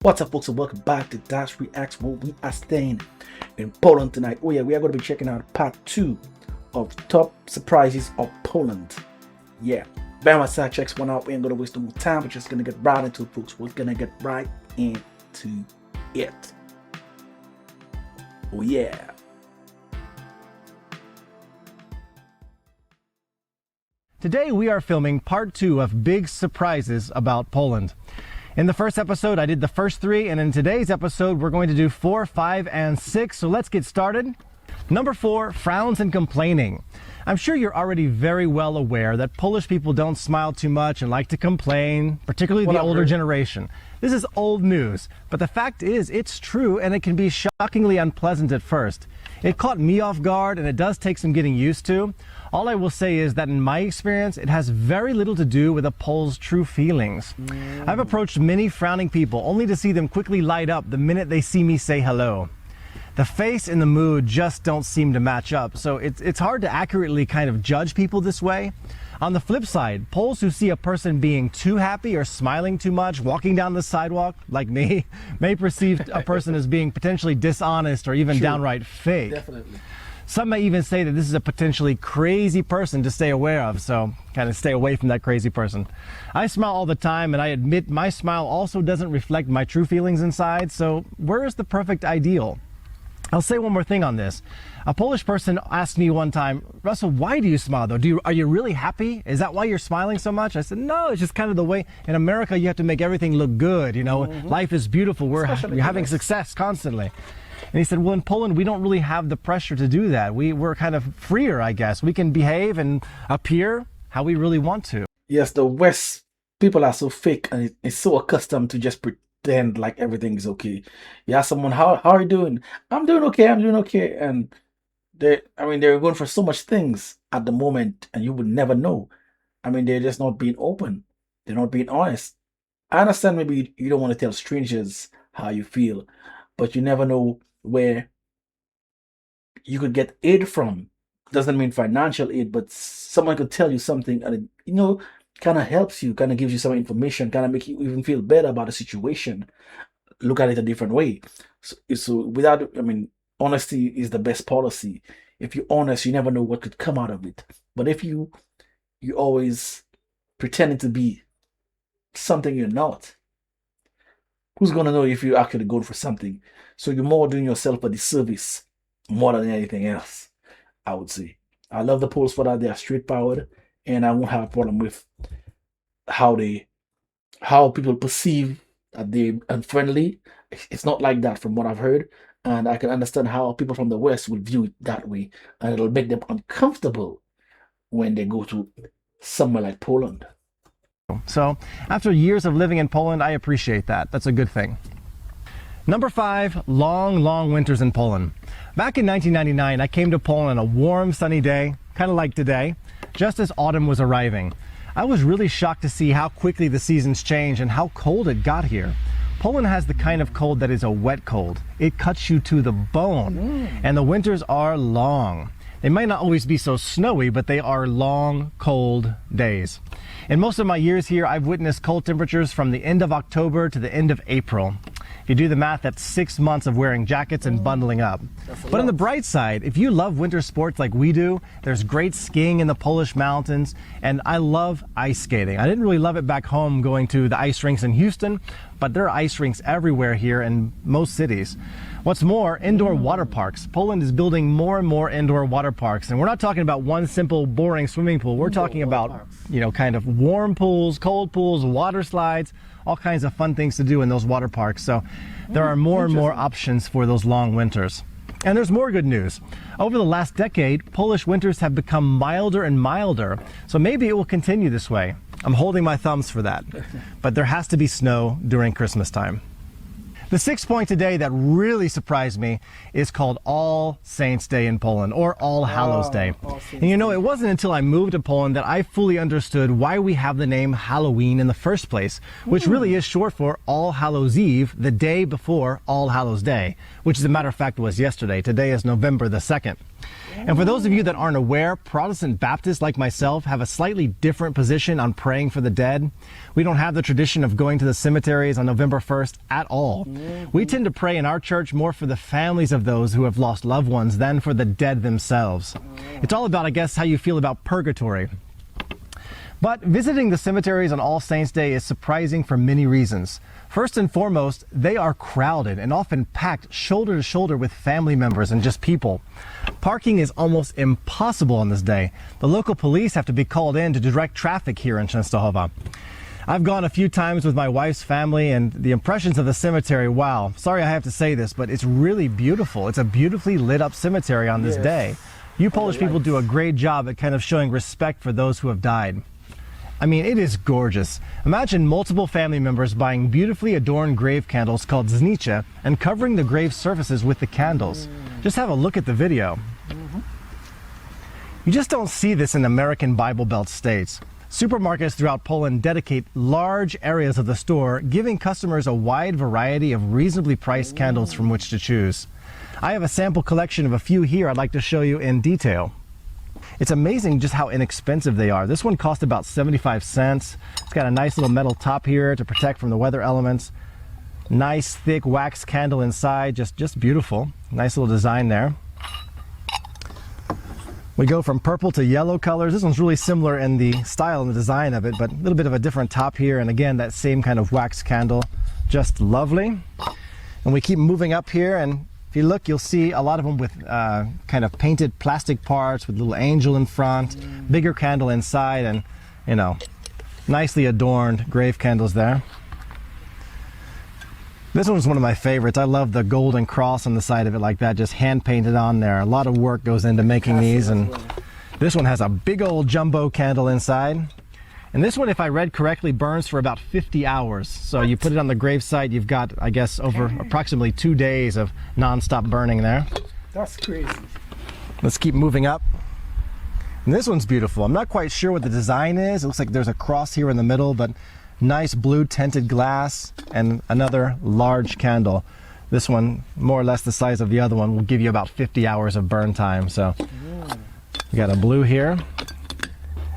What's up, folks, and welcome back to Dyce Reacts, where we are staying in Poland tonight. Oh yeah, we are going to be checking out part 2 of top surprises of Poland. Yeah, Bama side checks one out. We ain't going to waste no more time. We're just going to get right into it, folks. We're going to get right into it. Oh yeah. Today we are filming part 2 of big surprises about Poland. In the first episode, I did the first 3, and in today's episode, we're going to do 4, 5, and 6. So let's get started. Number 4, frowns and complaining. I'm sure you're already very well aware that Polish people don't smile too much and like to complain, particularly the older generation. This is old news, but the fact is it's true, and it can be shockingly unpleasant at first. It caught me off guard, and it does take some getting used to. All I will say is that in my experience, it has very little to do with a Pole's true feelings. I've approached many frowning people only to see them quickly light up the minute they see me say hello. The face and the mood just don't seem to match up, so it's hard to accurately kind of judge people this way. On the flip side, Poles who see a person being too happy or smiling too much, walking down the sidewalk, like me, may perceive a person as being potentially dishonest or even downright fake. Definitely. Some may even say that this is a potentially crazy person to stay aware of, so kind of stay away from that crazy person. I smile all the time, and I admit my smile also doesn't reflect my true feelings inside, so where is the perfect ideal? I'll say one more thing on this. A Polish person asked me one time, Russell, why do you smile though? Are you really happy? Is that why you're smiling so much? I said, no, it's just kind of the way. In America, you have to make everything look good, you know. Life is beautiful. We're having success constantly. And he said, well, in Poland, we don't really have the pressure to do that. We're kind of freer, I guess. We can behave and appear how we really want to. Yes, the West people are so fake, and it's so accustomed to just pretend like everything is okay. You ask someone, how are you doing? I'm doing okay. And they're going for so much things at the moment, and you would never know. They're just not being open. They're not being honest. I understand maybe you don't want to tell strangers how you feel, but you never know where you could get aid from. Doesn't mean financial aid, but someone could tell you something, and it, kind of helps you, kind of gives you some information, kind of make you even feel better about the situation, look at it a different way. So without, honesty is the best policy. If you're honest, you never know what could come out of it. But if you always pretending to be something you're not, who's gonna know if you're actually going for something? So you're more doing yourself a disservice more than anything else, I would say. I love the Poles for that. They are straightforward, and I won't have a problem with how people perceive that they're unfriendly. It's not like that from what I've heard, and I can understand how people from the West will view it that way, and it'll make them uncomfortable when they go to somewhere like Poland. So after years of living in Poland, I appreciate that. That's a good thing. Number 5, long winters in Poland. Back in 1999, I came to Poland on a warm, sunny day, kind of like today, just as autumn was arriving. I was really shocked to see how quickly the seasons change and how cold it got here. Poland has the kind of cold that is a wet cold. It cuts you to the bone, and the winters are long. They might not always be so snowy, but they are long, cold days. In most of my years here, I've witnessed cold temperatures from the end of October to the end of April. If you do the math, that's 6 months of wearing jackets and bundling up. But on the bright side, if you love winter sports like we do, there's great skiing in the Polish mountains, and I love ice skating. I didn't really love it back home going to the ice rinks in Houston, but there are ice rinks everywhere here in most cities. What's more, indoor water parks. Poland is building more and more indoor water parks, and we're not talking about one simple, boring swimming pool. We're talking about, kind of warm pools, cold pools, water slides, all kinds of fun things to do in those water parks. So there are more and more options for those long winters. And there's more good news. Over the last decade, Polish winters have become milder and milder, so maybe it will continue this way. I'm holding my thumbs for that. But there has to be snow during Christmas time. The 6th point today that really surprised me is called All Saints Day in Poland, or All Hallows Day. And it wasn't until I moved to Poland that I fully understood why we have the name Halloween in the first place, which really is short for All Hallows Eve, the day before All Hallows Day, which as a matter of fact was yesterday. Today is November the 2nd. And for those of you that aren't aware, Protestant Baptists like myself have a slightly different position on praying for the dead. We don't have the tradition of going to the cemeteries on November 1st at all. We tend to pray in our church more for the families of those who have lost loved ones than for the dead themselves. It's all about, I guess, how you feel about purgatory. But visiting the cemeteries on All Saints' Day is surprising for many reasons. First and foremost, they are crowded and often packed shoulder to shoulder with family members and just people. Parking is almost impossible on this day. The local police have to be called in to direct traffic here in Częstochowa. I've gone a few times with my wife's family, and the impressions of the cemetery, wow, sorry I have to say this, but it's really beautiful. It's a beautifully lit up cemetery on this day. You Polish people do a great job at kind of showing respect for those who have died. I mean, it is gorgeous. Imagine multiple family members buying beautifully adorned grave candles called znicze and covering the grave surfaces with the candles. Just have a look at the video. You just don't see this in American Bible Belt states. Supermarkets throughout Poland dedicate large areas of the store, giving customers a wide variety of reasonably priced candles from which to choose. I have a sample collection of a few here I'd like to show you in detail. It's amazing just how inexpensive they are. This one cost about 75 cents. It's got a nice little metal top here to protect from the weather elements. Nice thick wax candle inside, just beautiful. Nice little design there. We go from purple to yellow colors. This one's really similar in the style and the design of it, but a little bit of a different top here. And again, that same kind of wax candle, just lovely. And we keep moving up here, and if you look, you'll see a lot of them with kind of painted plastic parts with a little angel in front, bigger candle inside, and, you know, nicely adorned grave candles there. This one's one of my favorites. I love the golden cross on the side of it like that, just hand painted on there. A lot of work goes into making these, and this one has a big old jumbo candle inside. And this one, if I read correctly, burns for about 50 hours. So you put it on the gravesite, you've got, I guess, over approximately 2 days of non-stop burning there. That's crazy. Let's keep moving up. And this one's beautiful. I'm not quite sure what the design is. It looks like there's a cross here in the middle, but nice blue tinted glass and another large candle. This one, more or less the size of the other one, will give you about 50 hours of burn time. So we got a blue here.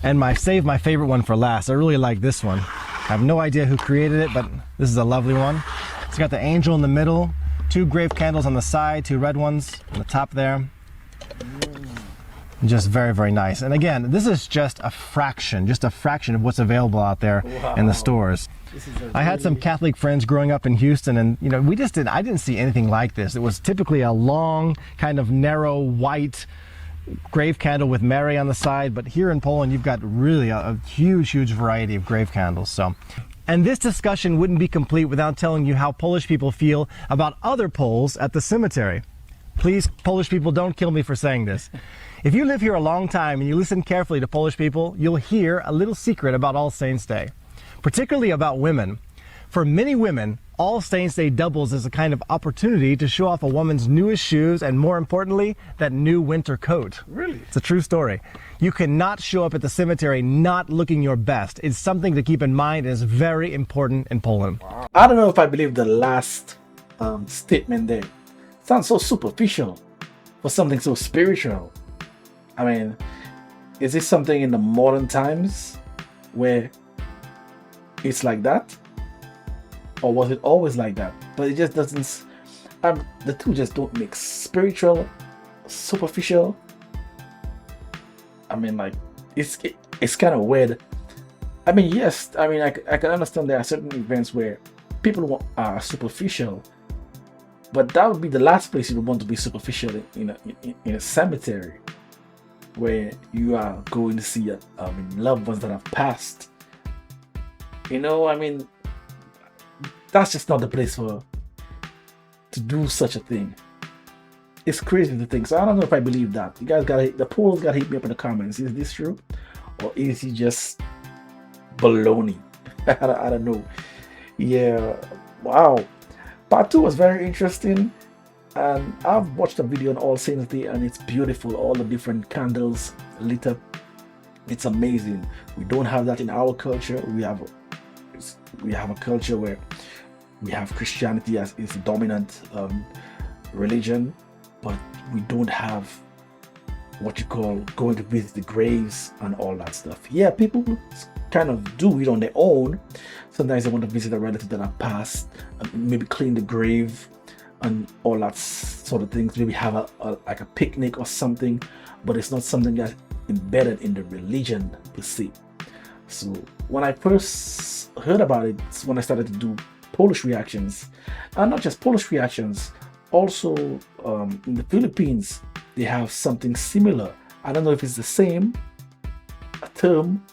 And save my favorite one for last. I really like this one. I have no idea who created it, but this is a lovely one. It's got the angel in the middle, 2 grave candles on the side, 2 red ones on the top there. Just very, very nice. And again, this is just a fraction of what's available out there in the stores. I had some Catholic friends growing up in Houston, and you know, I didn't see anything like this. It was typically a long, kind of narrow, white grave candle with Mary on the side, but here in Poland you've got really a huge variety of grave candles. So, and this discussion wouldn't be complete without telling you how Polish people feel about other Poles at the cemetery. Please, Polish people, don't kill me for saying this. If you live here a long time and you listen carefully to Polish people, you'll hear a little secret about All Saints' Day, particularly about women. For many women, All Saints' Day doubles as a kind of opportunity to show off a woman's newest shoes and, more importantly, that new winter coat. Really? It's a true story. You cannot show up at the cemetery not looking your best. It's something to keep in mind and is very important in Poland. Wow. I don't know if I believe the last statement there. Sounds so superficial for something so spiritual. I mean, is this something in the modern times where it's like that? Or was it always like that? But it just doesn't, the two just don't mix. Spiritual, superficial. I mean, like, it's kind of weird. I mean, yes, I mean, I can understand there are certain events where people are superficial, but that would be the last place you would want to be superficial in a cemetery, where you are going to see loved ones that have passed. You know, I mean, that's just not the place to do such a thing. It's crazy to think. So I don't know if I believe that. You guys the polls gotta hit me up in the comments. Is this true, or is he just baloney? I don't know. Yeah, wow. Part 2 was very interesting, and I've watched a video on All Saints Day, and it's beautiful. All the different candles lit up. It's amazing. We don't have that in our culture. We have a culture where we have Christianity as its dominant religion, but we don't have what you call going to visit the graves and all that stuff. Yeah, people kind of do it on their own. Sometimes they want to visit a relative that have passed, maybe clean the grave and all that sort of things. Maybe have like a picnic or something, but it's not something that's embedded in the religion per se. So when I first heard about it, it's when I started to do Polish reactions, and not just Polish reactions, also in the Philippines they have something similar. I don't know if it's the same a term,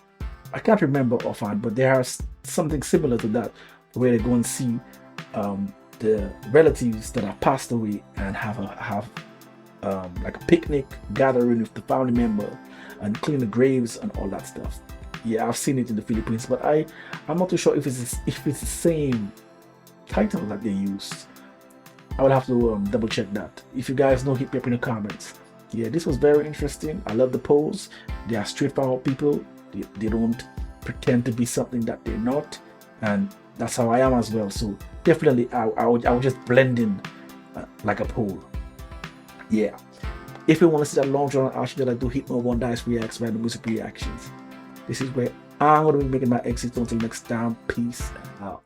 I can't remember offhand, but there are something similar to that, where they go and see the relatives that have passed away and have like a picnic gathering with the family member and clean the graves and all that stuff. Yeah, I've seen it in the Philippines, but I'm not too sure if it's the same title that they used. I will have to double check that. If you guys know, hit me up in the comments. Yeah, this was very interesting. I love the polls. They are straightforward people. They don't pretend to be something that they're not, and that's how I am as well. So definitely, I would just blend in like a poll. Yeah. If you want to see that long drawn action that I do, hit me up on Dyce Reacts, Random Music Reactions. This is where I'm going to be making my exit. Until next time, peace out.